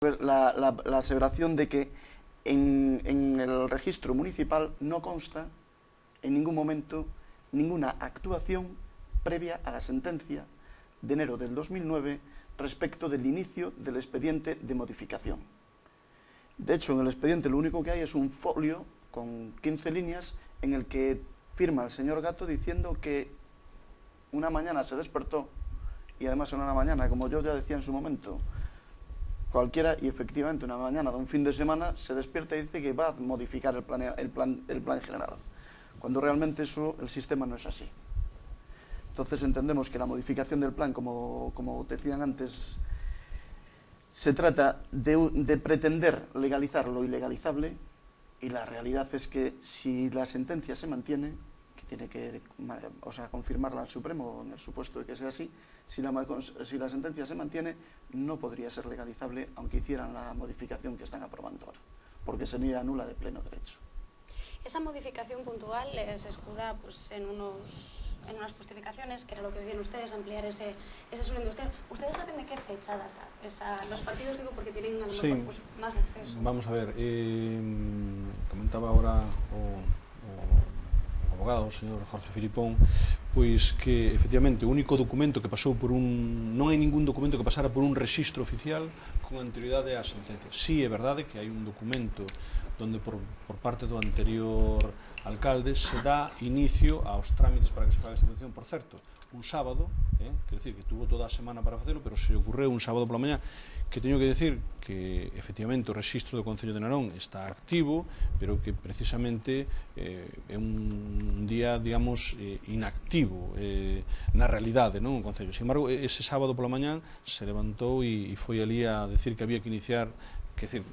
la aseveración de que en el registro municipal no consta en ningún momento ninguna actuación previa a la sentencia de enero del 2009 respecto del inicio del expediente de modificación. De hecho, en el expediente lo único que hay es un folio con 15 líneas en el que firma el señor Gato diciendo que una mañana se despertó, y además en una mañana, como yo ya decía en su momento, cualquiera, y efectivamente una mañana de un fin de semana se despierta y dice que va a modificar el plan general, cuando realmente eso, el sistema no es así. Entonces entendemos que la modificación del plan, como decían antes, se trata de pretender legalizar lo ilegalizable, y la realidad es que si la sentencia se mantiene, que tiene que confirmarla al Supremo en el supuesto de que sea así, si la sentencia se mantiene, no podría ser legalizable aunque hicieran la modificación que están aprobando ahora, porque sería nula de pleno derecho. Esa modificación puntual se escuda en unas justificaciones, que era lo que decían ustedes, ampliar ese suelo industrial. ¿Ustedes saben de qué fecha data? Los partidos, digo, porque tienen a lo mejor más acceso. Vamos a ver, comentaba ahora o abogado, o señor Jorge Filipón, pois que efectivamente o único documento que pasou por non hai ningún documento que pasara por un rexistro oficial con anterioridade á sentencia. Sí, é verdade que hai un documento donde por parte do anterior alcalde se dá inicio aos trámites para que se faga esta petición. Por certo, un sábado, quer decir que tuvo toda a semana para facelo, pero se ocorreu un sábado pola mañá, que teño que decir que efectivamente o rexistro do Concello de Narón está activo, pero que precisamente é un día, digamos, inactivo na realidade, non, o Concello. Sin embargo, ese sábado pola mañá se levantou e foi ali a decir que había que iniciar. Quer dizer,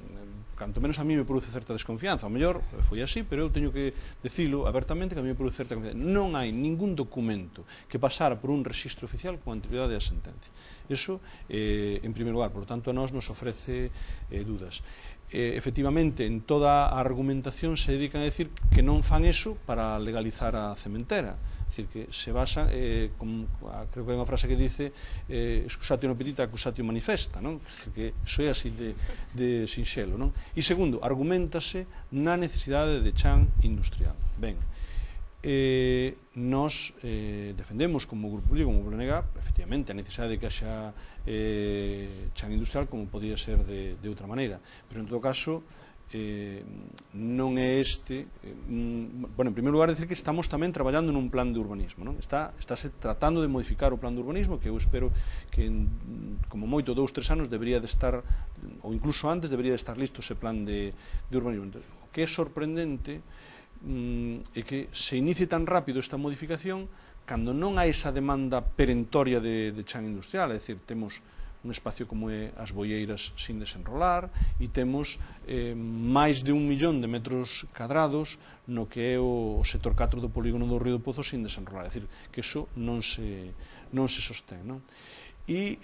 canto menos a mí me produce certa desconfianza. Ao mellor foi así, pero eu teño que dicilo abertamente que a mí me produce certa confianza. Non hai ningún documento que pasara por un rexistro oficial con anterioridade á sentencia. Eso, en primeiro lugar, por tanto, a nós nos ofrece dudas. Efectivamente, en toda a argumentación se dedican a decir que non fan eso para legalizar a cementera. É dicir, que se basan, creo que hai unha frase que dice excusatio no petita, accusatio manifesta, non? É dicir, que iso é así de sinxelo, non? E segundo, argumentase na necesidade de chan industrial. Ben, nós defendemos como grupo político, como PNG, efectivamente, a necesidade de que haxa chan industrial como podía ser de outra maneira, pero en todo caso non é este. Bueno, en primeiro lugar, decir que estamos tamén traballando nun plan de urbanismo, non? Estáse tratando de modificar o plan de urbanismo, que eu espero que como moito 2 ou 3 anos debería de estar, ou incluso antes debería de estar listo ese plan de urbanismo. O que é sorprendente é que se inicie tan rápido esta modificación cando non hai esa demanda perentoria de chan industrial. É dicir, temos un espacio como é as boieiras sin desenrolar e temos máis de 1 millón de metros cadrados no que é o sector 4 do polígono do Río do Pozo sin desenrolar. É dicir, que iso non se sostén, non? E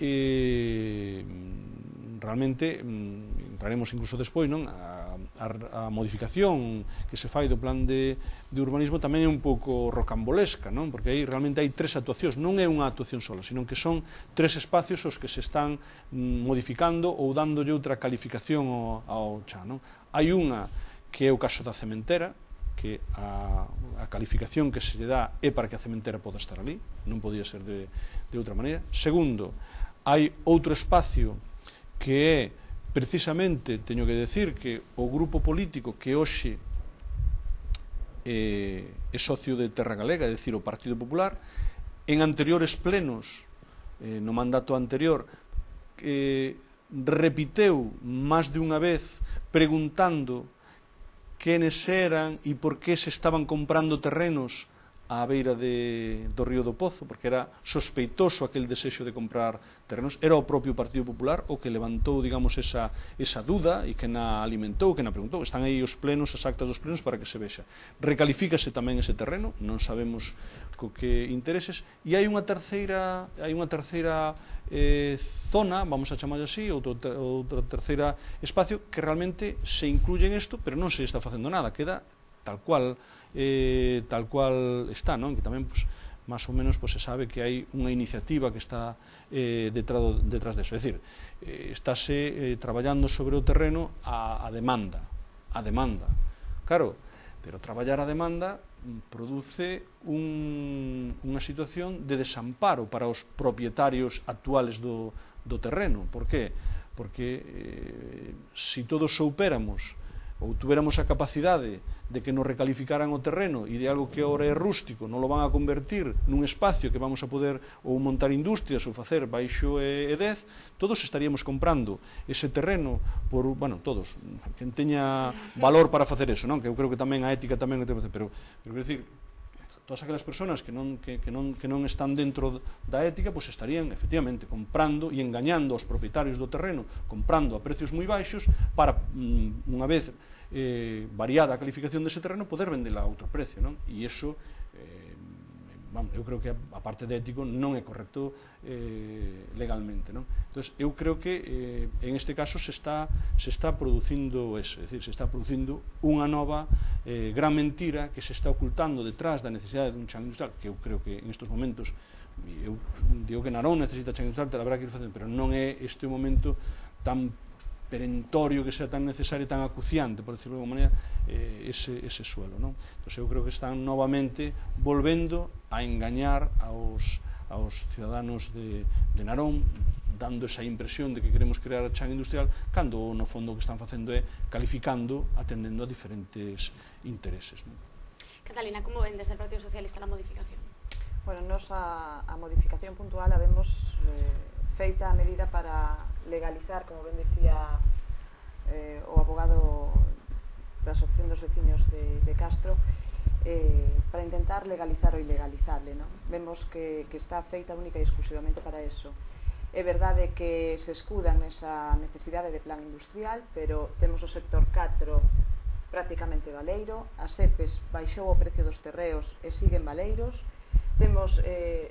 realmente entraremos incluso despois, non? A modificación que se fai do plan de urbanismo tamén é un pouco rocambolesca, non? Porque aí realmente hai 3 actuacións, non é unha actuación sola, sino que son 3 espacios os que se están modificando ou dándolle outra calificación ao chan, non? Hai unha que é o caso da cementera, que a calificación que se lle dá é para que a cementera poda estar ali, non podía ser de outra maneira. Segundo, hai outro espacio que é precisamente, teño que decir, que o grupo político que hoxe é socio de Terra Galega, é dicir, o Partido Popular, en anteriores plenos, no mandato anterior, repiteu máis de unha vez preguntando quenes eran e por que se estaban comprando terrenos á beira do Río do Pozo, porque era sospeitoso aquel desexo de comprar terrenos. Era o propio Partido Popular o que levantou, digamos, esa duda e que na alimentou, que na preguntou. Están aí os plenos, as actas dos plenos para que se vexa. Recalifícase tamén ese terreno, non sabemos co que intereses, e hai unha terceira zona, vamos a chamar así, outra terceira espacio que realmente se incluye en isto, pero non se está facendo nada, queda tal cual está, non? Que tamén máis ou menos se sabe que hai unha iniciativa que está detrás deso. É dicir, estáse traballando sobre o terreno a demanda. Claro, pero traballar a demanda produce unha situación de desamparo para os propietarios actuales do terreno. Por qué? Porque se todos soupéramos ou tuveramos a capacidade de que nos recalificaran o terreno e de algo que agora é rústico non lo van a convertir nun espacio que vamos a poder ou montar industrias ou facer baixo E10, todos estaríamos comprando ese terreno por, bueno, todos, quen teña valor para facer eso, non? Que eu creo que tamén a ética tamén o ten que facer, pero quero dicir, todas aquelas persoas que non están dentro da ética, pois estarían efectivamente comprando e engañando aos propietarios do terreno, comprando a precios moi baixos para, unha vez variada a calificación dese terreno, poder vendela a outro precio, non? E iso, eu creo que a parte de ético non é correcto legalmente, non? Entón, eu creo que en este caso se está producindo eso, é dicir, se está producindo unha nova gran mentira que se está ocultando detrás da necesidade dun chan industrial, que eu creo que en estes momentos, eu digo que Narón necesita chan industrial, te la habrá que ir facendo, pero non é este o momento tan perentorio que sea tan necesario, tan acuciante, por decirlo de alguma maneira, ese suelo, non? Entón, eu creo que están novamente volvendo a engañar aos ciudadanos de Narón, dando esa impresión de que queremos crear a chan industrial, cando no fondo o que están facendo é calificando, atendendo a diferentes intereses, non? Catalina, como ven desde el Partido Socialista la modificación? Bueno, nos a modificación puntual a vemos feita a medida para legalizar, como ben dicía o abogado da Asociación dos Veciños de Castro, para intentar legalizar o ilegalizable, non? Vemos que está feita única e exclusivamente para eso. É verdade que se escudan nesa necesidade de plan industrial, pero temos o sector 4 prácticamente baleiro, as EPEs baixou o precio dos terreos e siguen baleiros, temos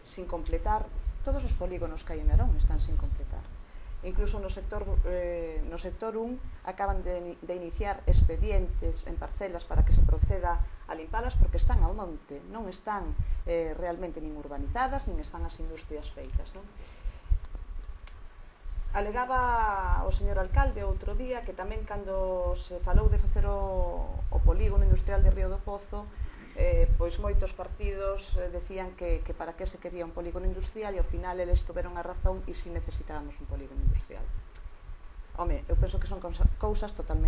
sin completar, todos os polígonos que hai en Narón están sin completar. Incluso no sector 1 acaban de iniciar expedientes en parcelas para que se proceda a limpalas porque están ao monte, non están realmente nin urbanizadas, nin están as industrias feitas, non? Alegaba o señor alcalde outro día que tamén cando se falou de facer o polígono industrial de Río do Pozo, pois moitos partidos decían que para que se quería un polígono industrial e ao final eles tuveron a razón e si necesitábamos un polígono industrial. Home, eu penso que son cousas totalmente